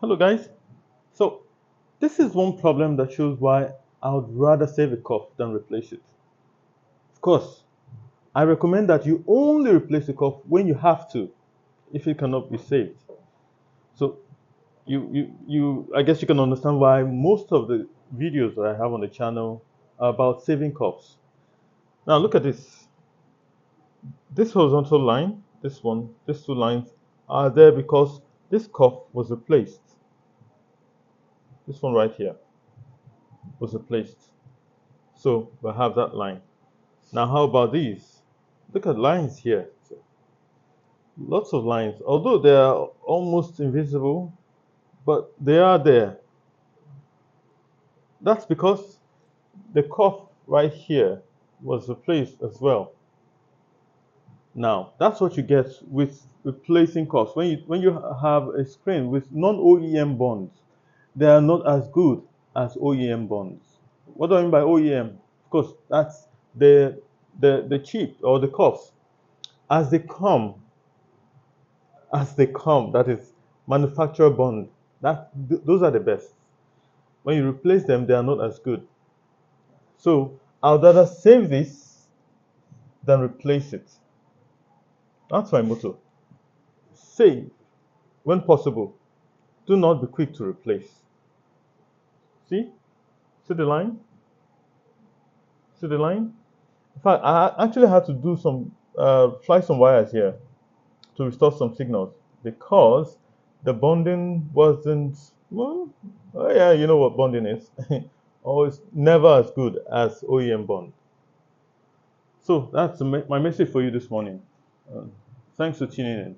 Hello guys. So this is one problem that shows why I would rather save a cuff than replace it. Of course, I recommend that you only replace the cuff when you have to, if it cannot be saved. So I guess you can understand why most of the videos that I have on the channel are about saving cuffs. Now look at this. This horizontal line, this one, these two lines are there because this cuff was replaced. This one right here was replaced. So we'll have that line. Now, how about these? Look at lines here. So, lots of lines. Although they are almost invisible, but they are there. That's because the cuff right here was replaced as well. Now, that's what you get with replacing cuffs. When you have a screen with non-OEM bonds, they are not as good as OEM bonds. What do I mean by OEM? Of course, that's the chip or the cuffs as they come that is manufacturer bond. Those are the best. When you replace them, they are not as good. So I would rather save this than replace it. That's my motto. Save when possible. Do not be quick to replace. See? See the line? See the line? In fact, I actually had to do some fly some wires here to restore some signals because the bonding wasn't, well, oh yeah, you know what bonding is. Always never as good as OEM bond. So that's my message for you this morning. Thanks for tuning in.